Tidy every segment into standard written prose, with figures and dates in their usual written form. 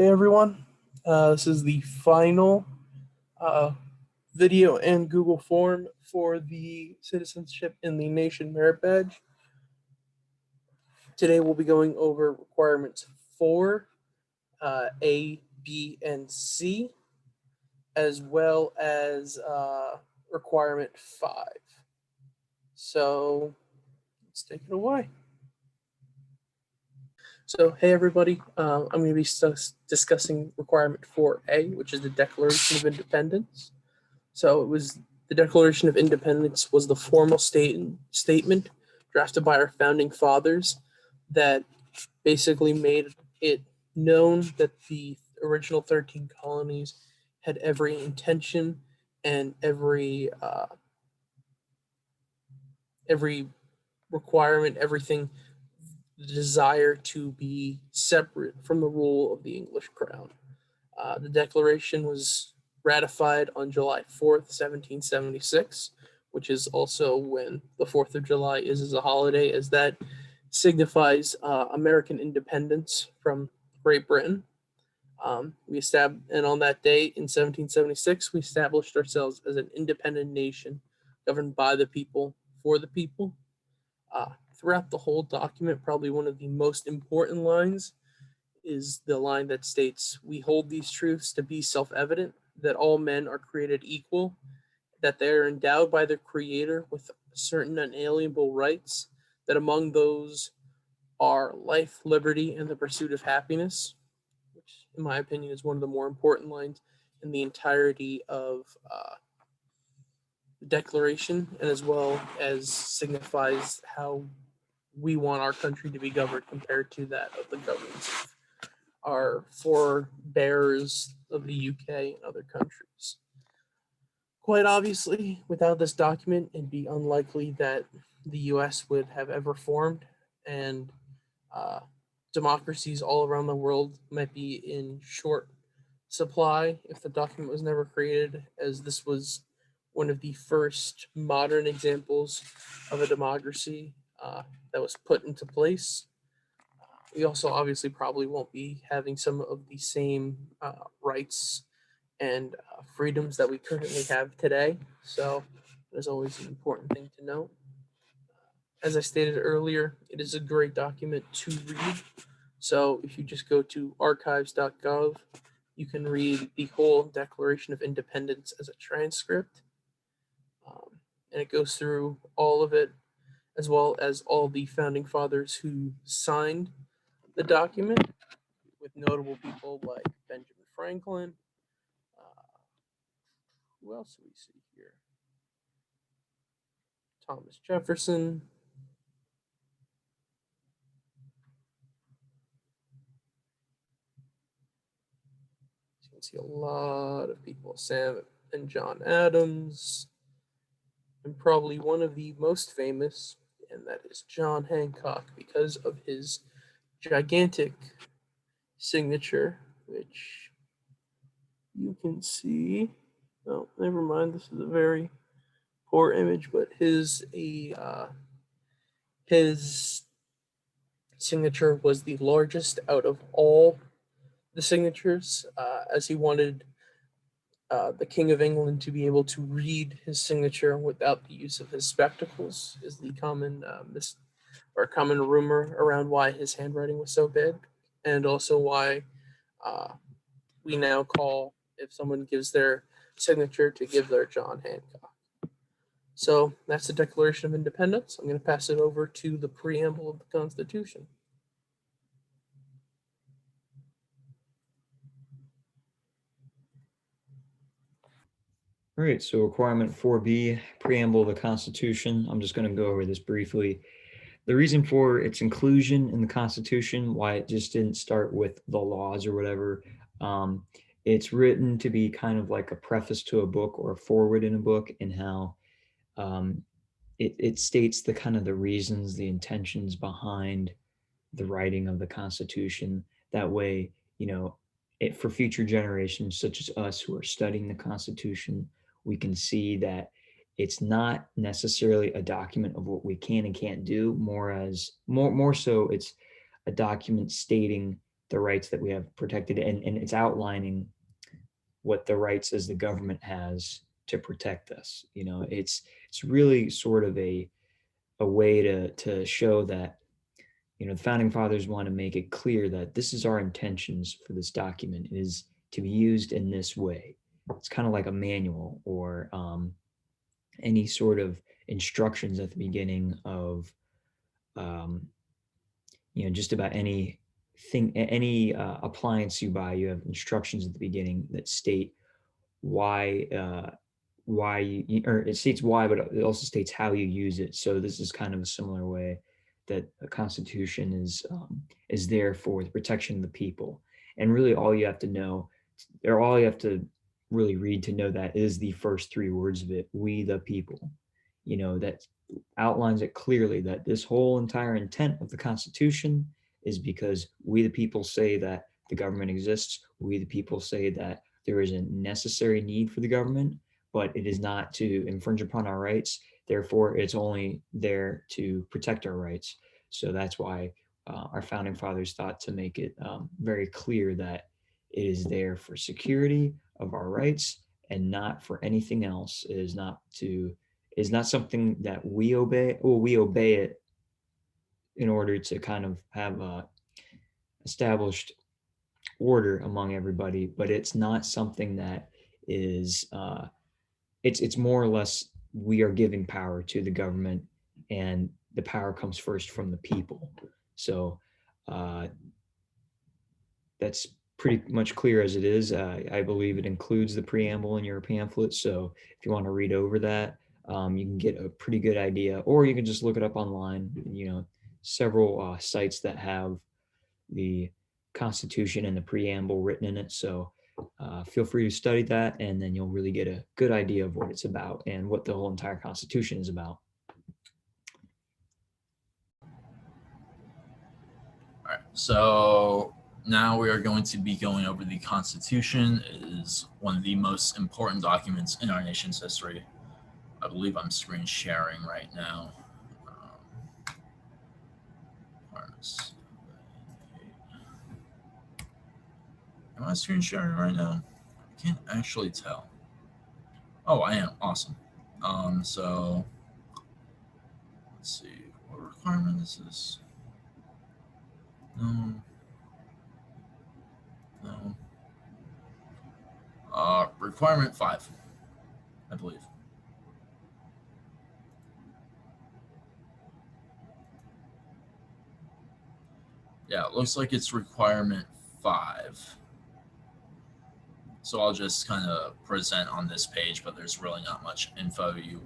Hey everyone, this is the final uh, video and Google form for the Citizenship in the Nation Merit Badge. Today we'll be going over requirements 4, A, B, and C, as well as requirement 5. So let's take it away. So, hey everybody, I'm going to be discussing requirement 4A, which is the Declaration of Independence. So the Declaration of Independence was the formal statement drafted by our founding fathers that basically made it known that the original 13 colonies had every intention and every requirement, everything, the desire to be separate from the rule of the English crown. The Declaration was ratified on July 4th, 1776, which is also when the 4th of July is as a holiday, as that signifies American independence from Great Britain. And on that day in 1776, we established ourselves as an independent nation governed by the people, for the people. Throughout the whole document, probably one of the most important lines is the line that states, "We hold these truths to be self-evident, that all men are created equal, that they are endowed by their Creator with certain unalienable rights, that among those are life, liberty, and the pursuit of happiness," which, in my opinion, is one of the more important lines in the entirety of the Declaration, and as well as signifies how we want our country to be governed compared to that of the governments of our forebears of the UK and other countries. Quite obviously, without this document, it'd be unlikely that the US would have ever formed, and democracies all around the world might be in short supply if the document was never created, as this was one of the first modern examples of a democracy that was put into place. We also obviously probably won't be having some of the same rights and freedoms that we currently have today. So there's always an important thing to note. As I stated earlier, it is a great document to read. So if you just go to archives.gov, you can read the whole Declaration of Independence as a transcript. And it goes through all of it, as well as all the founding fathers who signed the document, with notable people like Benjamin Franklin. Who else do we see here? Thomas Jefferson. You can see a lot of people. Sam and John Adams. And probably one of the most famous, and that is John Hancock, because of his gigantic signature, which you can see. Oh, never mind. This is a very poor image, but his signature was the largest out of all the signatures, as he wanted the King of England to be able to read his signature without the use of his spectacles, is the common common rumor around why his handwriting was so bad, and also why we now call, if someone gives their signature, to give their John Hancock. So that's the Declaration of Independence. I'm going to pass it over to the preamble of the Constitution. All right, so requirement 4B, preamble of the Constitution. I'm just going to go over this briefly. The reason for its inclusion in the Constitution, why it just didn't start with the laws or whatever, it's written to be kind of like a preface to a book or a foreword in a book, and how it states the kind of the reasons, the intentions behind the writing of the Constitution. That way, for future generations such as us who are studying the Constitution, we can see that it's not necessarily a document of what we can and can't do, more so it's a document stating the rights that we have protected, and it's outlining what the rights as the government has to protect us. It's really sort of a way to show that the founding fathers want to make it clear that this is our intentions for this document, is to be used in this way. It's kind of like a manual or any sort of instructions at the beginning of just about any appliance you buy. You have instructions at the beginning that state why or it states why, but it also states how you use it. So this is kind of a similar way that a constitution is there for the protection of the people. And really all you have to know, or all you have to really read to know that, is the first three words of it: we the people. That outlines it clearly, that this whole entire intent of the Constitution is because we the people say that the government exists. We the people say that there is a necessary need for the government, but it is not to infringe upon our rights. Therefore, it's only there to protect our rights. So that's why our founding fathers thought to make it very clear that it is there for security of our rights and not for anything else. It is not something that we obey. Well, we obey it in order to kind of have a established order among everybody, but it's not something that is it's more or less we are giving power to the government, and the power comes first from the people. So that's pretty much clear as it is. I believe it includes the preamble in your pamphlet. So if you want to read over that, you can get a pretty good idea, or you can just look it up online. Several sites that have the Constitution and the preamble written in it. So feel free to study that, and then you'll really get a good idea of what it's about and what the whole entire Constitution is about. All right, so now we are going to be going over the Constitution. It is one of the most important documents in our nation's history. I believe I'm screen sharing right now. Am I screen sharing right now? I can't actually tell. Oh, I am. Awesome. So let's see. What requirement is this? No. Requirement 5, I believe. Yeah, it looks like it's requirement 5. So I'll just kind of present on this page, but there's really not much info you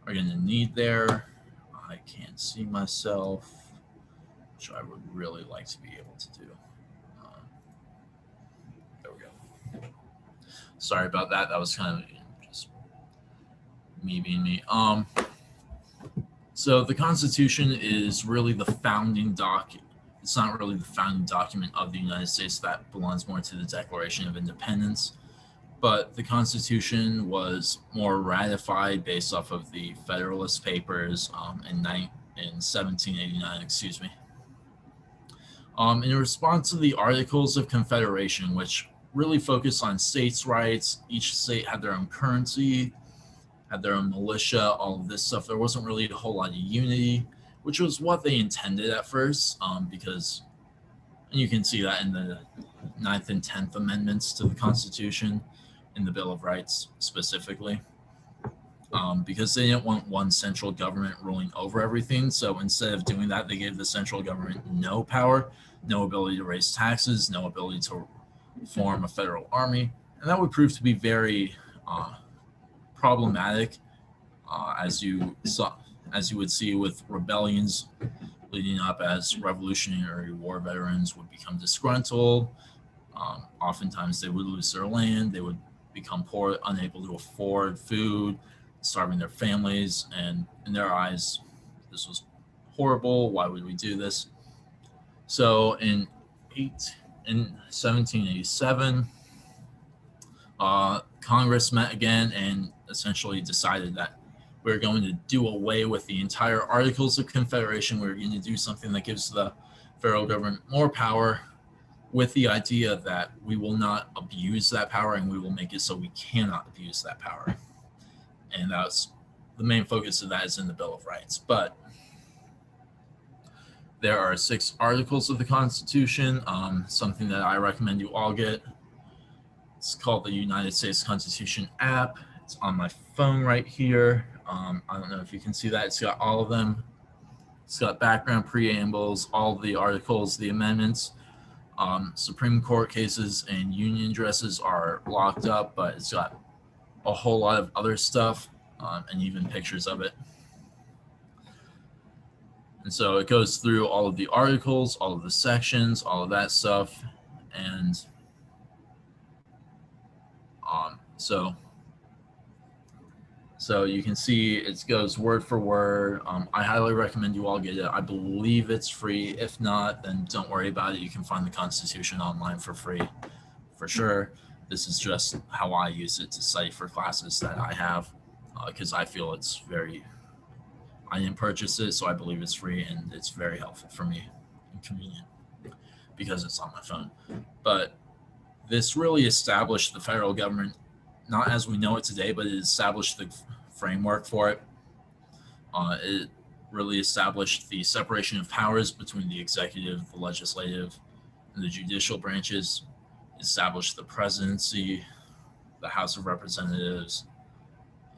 are going to need there. I can't see myself, which I would really like to be able to do. There we go. Sorry about that. That was kind of just me being me. So the Constitution is really the founding document. It's not really the founding document of the United States. That belongs more to the Declaration of Independence. But the Constitution was more ratified based off of the Federalist Papers in 1789, excuse me. In response to the Articles of Confederation, which really focused on states' rights. Each state had their own currency, had their own militia, all of this stuff. There wasn't really a whole lot of unity, which was what they intended at first, because, and you can see that in the 9th and 10th Amendments to the Constitution, in the Bill of Rights specifically, because they didn't want one central government ruling over everything. So instead of doing that, they gave the central government no power, no ability to raise taxes, no ability to form a federal army. And that would prove to be very problematic, as you would see with rebellions leading up, as Revolutionary War veterans would become disgruntled. Oftentimes they would lose their land, they would become poor, unable to afford food, starving their families, and in their eyes, this was horrible. Why would we do this? So in 1787, Congress met again and essentially decided that we're going to do away with the entire Articles of Confederation. We're going to do something that gives the federal government more power, with the idea that we will not abuse that power and we will make it so we cannot abuse that power. And that's the main focus of that is in the Bill of Rights. But there are 6 articles of the Constitution, something that I recommend you all get. It's called the United States Constitution app. It's on my phone right here. I don't know if you can see that. It's got all of them. It's got background preambles, all the articles, the amendments. Supreme Court cases and union addresses are locked up, but it's got a whole lot of other stuff and even pictures of it. And so it goes through all of the articles, all of the sections, all of that stuff. And so you can see it goes word for word. I highly recommend you all get it. I believe it's free. If not, then don't worry about it. You can find the Constitution online for free, for sure. This is just how I use it to study for classes that I have, because I feel it's I didn't purchase it, so I believe it's free, and it's very helpful for me and convenient because it's on my phone. But this really established the federal government, not as we know it today, but it established the framework for it. It really established the separation of powers between the executive, the legislative, and the judicial branches, established the presidency, the House of Representatives,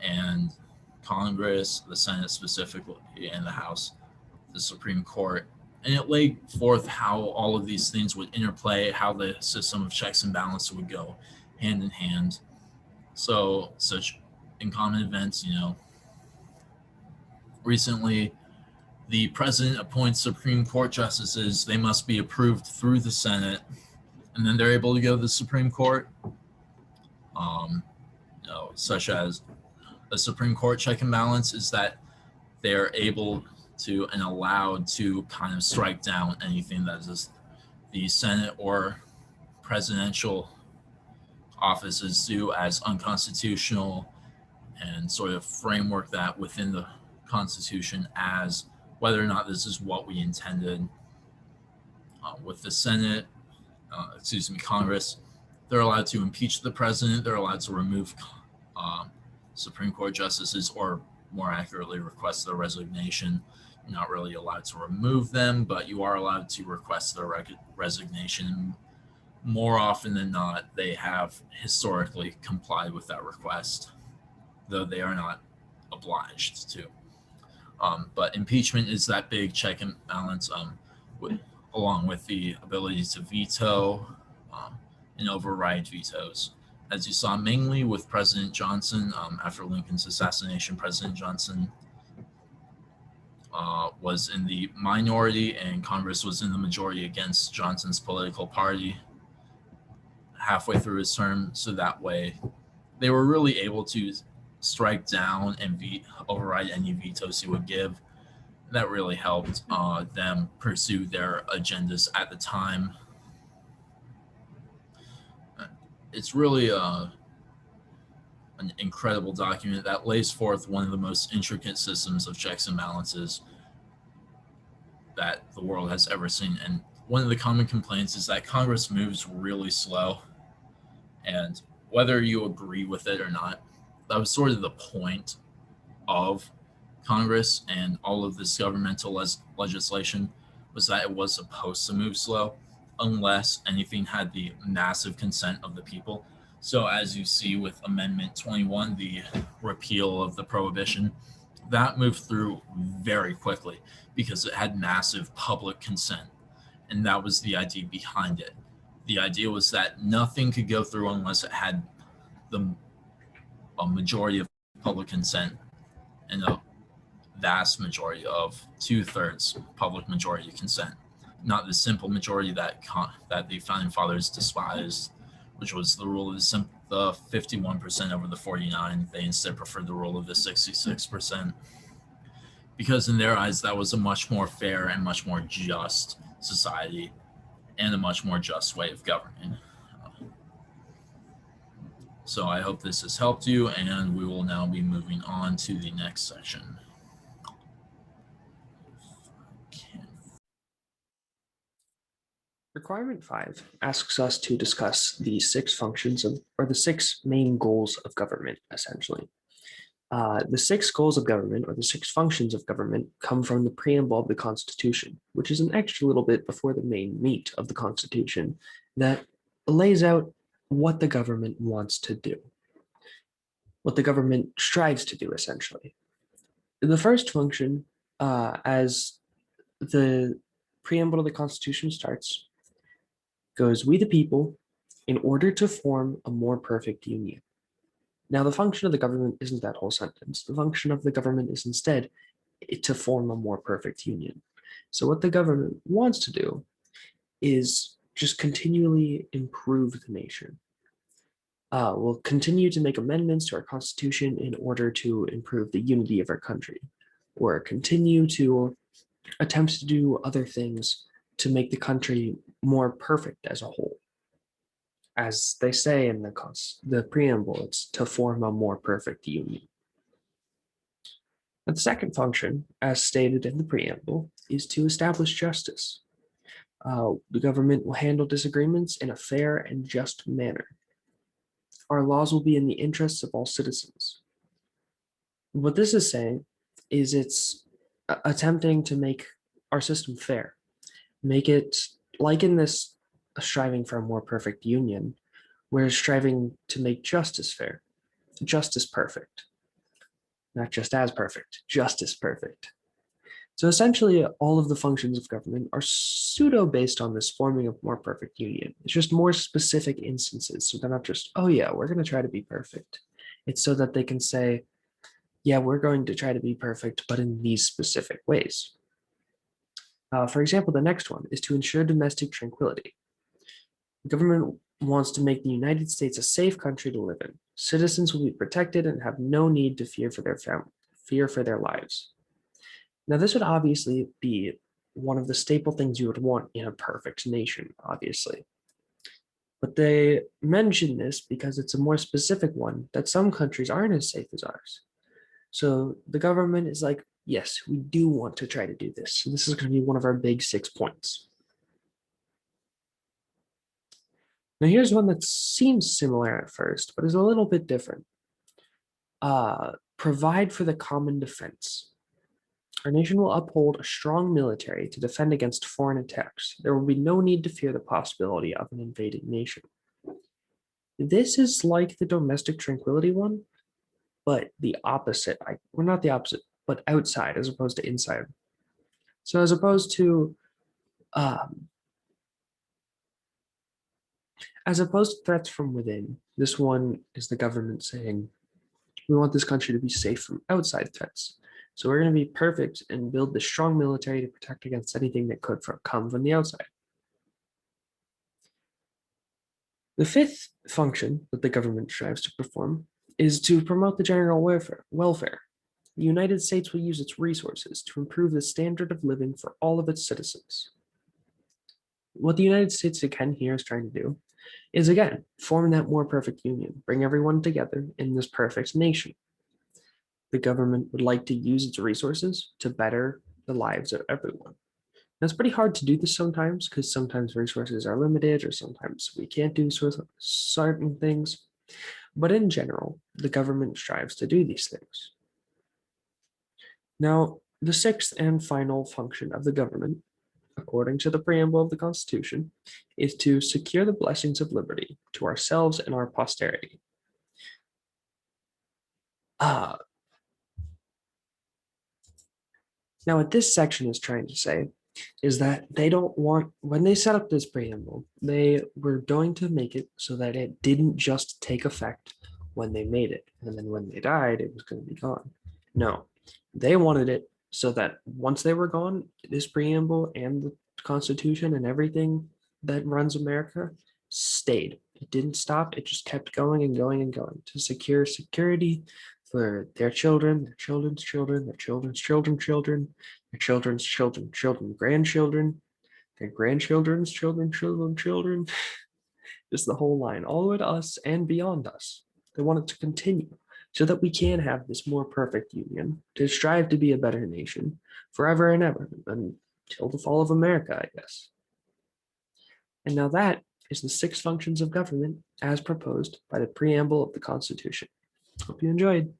and Congress, the Senate specifically, and the House, the Supreme Court. And it laid forth how all of these things would interplay, how the system of checks and balances would go hand in hand. So, such in common events, recently the president appoints Supreme Court justices. They must be approved through the Senate, and then they're able to go to the Supreme Court. Such as a Supreme Court check and balance is that they're able to and allowed to kind of strike down anything that is the Senate or presidential offices do as unconstitutional, and sort of framework that within the Constitution as whether or not this is what we intended. With the Senate, Congress, they're allowed to impeach the president. They're allowed to remove Supreme Court justices, or more accurately, request their resignation. You're not really allowed to remove them, but you are allowed to request their resignation. More often than not, they have historically complied with that request, though they are not obliged to. But impeachment is that big check and balance, along with the ability to veto and override vetoes. As you saw mainly with President Johnson, after Lincoln's assassination, President Johnson was in the minority and Congress was in the majority against Johnson's political party halfway through his term. So that way they were really able to strike down and override any vetoes he would give. That really helped them pursue their agendas at the time. It's really an incredible document that lays forth one of the most intricate systems of checks and balances that the world has ever seen. And one of the common complaints is that Congress moves really slow. And whether you agree with it or not, that was sort of the point of Congress and all of this governmental legislation, was that it was supposed to move slow unless anything had the massive consent of the people. So as you see with Amendment 21, the repeal of the prohibition, that moved through very quickly because it had massive public consent. And that was the idea behind it. The idea was that nothing could go through unless it had a majority of public consent and a vast majority of 2/3 public majority consent, not the simple majority that the founding fathers despised, which was the rule of the 51% over the 49. They instead preferred the rule of the 66%, because in their eyes that was a much more fair and much more just society and a much more just way of governing. So I hope this has helped you, and we will now be moving on to the next section. Requirement 5 asks us to discuss the 6 functions of, or the 6 main goals of government, essentially. The 6 goals of government, or the 6 functions of government, come from the preamble of the Constitution, which is an extra little bit before the main meat of the Constitution that lays out what the government wants to do, what the government strives to do, essentially. The first function, as the preamble of the Constitution starts, goes, "We the people, in order to form a more perfect union." Now, the function of the government isn't that whole sentence. The function of the government is instead to form a more perfect union. So what the government wants to do is just continually improve the nation. We'll continue to make amendments to our Constitution in order to improve the unity of our country, or continue to attempt to do other things to make the country more perfect as a whole. As they say in the preamble, it's to form a more perfect union. And the second function, as stated in the preamble, is to establish justice. The government will handle disagreements in a fair and just manner. Our laws will be in the interests of all citizens. What this is saying is it's attempting to make our system fair, make it like in this striving for a more perfect union, we're striving to make justice fair, justice perfect, not just as perfect, justice perfect. So essentially, all of the functions of government are pseudo based on this forming of more perfect union. It's just more specific instances. So they're not just, oh yeah, we're going to try to be perfect. It's so that they can say, yeah, we're going to try to be perfect, but in these specific ways. For example, the next one is to ensure domestic tranquility. The government wants to make the United States a safe country to live in. Citizens will be protected and have no need to fear for their lives. Now, this would obviously be one of the staple things you would want in a perfect nation, obviously. But they mention this because it's a more specific one that some countries aren't as safe as ours. So the government is like, yes, we do want to try to do this. So this is going to be one of our big 6 points. Now, here's one that seems similar at first, but is a little bit different. Provide for the common defense. Our nation will uphold a strong military to defend against foreign attacks. There will be no need to fear the possibility of an invading nation. This is like the domestic tranquility one, but the opposite. Well, not the opposite, but outside as opposed to inside. So as opposed to threats from within, this one is the government saying, we want this country to be safe from outside threats. So we're going to be perfect and build this strong military to protect against anything that could come from the outside. The 5th function that the government strives to perform is to promote the general welfare. The United States will use its resources to improve the standard of living for all of its citizens. What the United States again here is trying to do is, again, form that more perfect union, bring everyone together in this perfect nation. The government would like to use its resources to better the lives of everyone. Now, it's pretty hard to do this sometimes because sometimes resources are limited or sometimes we can't do certain things. But in general, the government strives to do these things. Now, the 6th and final function of the government, according to the preamble of the Constitution, is to secure the blessings of liberty to ourselves and our posterity. Now, what this section is trying to say is that they don't want, when they set up this preamble, they were going to make it so that it didn't just take effect when they made it, and then when they died, it was going to be gone. No, they wanted it so that once they were gone, this preamble and the Constitution and everything that runs America stayed. It didn't stop. It just kept going and going and going to secure security for their children, their children's children, their children's children's children, their children's children, grandchildren, their grandchildren's children, just the whole line, all the way to us and beyond us. They want it to continue so that we can have this more perfect union to strive to be a better nation forever and ever until the fall of America, I guess. And now that is the 6 functions of government as proposed by the preamble of the Constitution. Hope you enjoyed.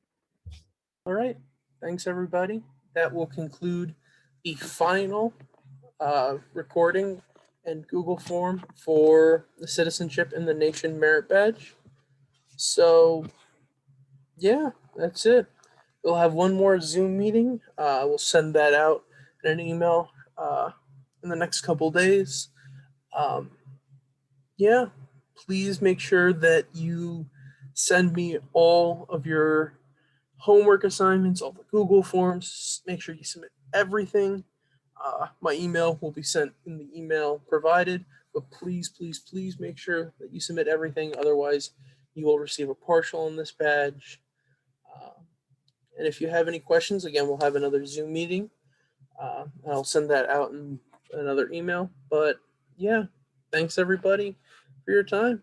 All right. Thanks, everybody. That will conclude the final recording and Google form for the Citizenship in the Nation Merit Badge. So, yeah, that's it. We'll have one more Zoom meeting. We'll send that out in an email in the next couple days. Yeah, please make sure that you send me all of your homework assignments, all the Google forms. Make sure you submit everything. My email will be sent in the email provided, but please, please, please make sure that you submit everything. Otherwise, you will receive a partial on this badge. And if you have any questions, again, we'll have another Zoom meeting. I'll send that out in another email. But yeah, thanks everybody for your time.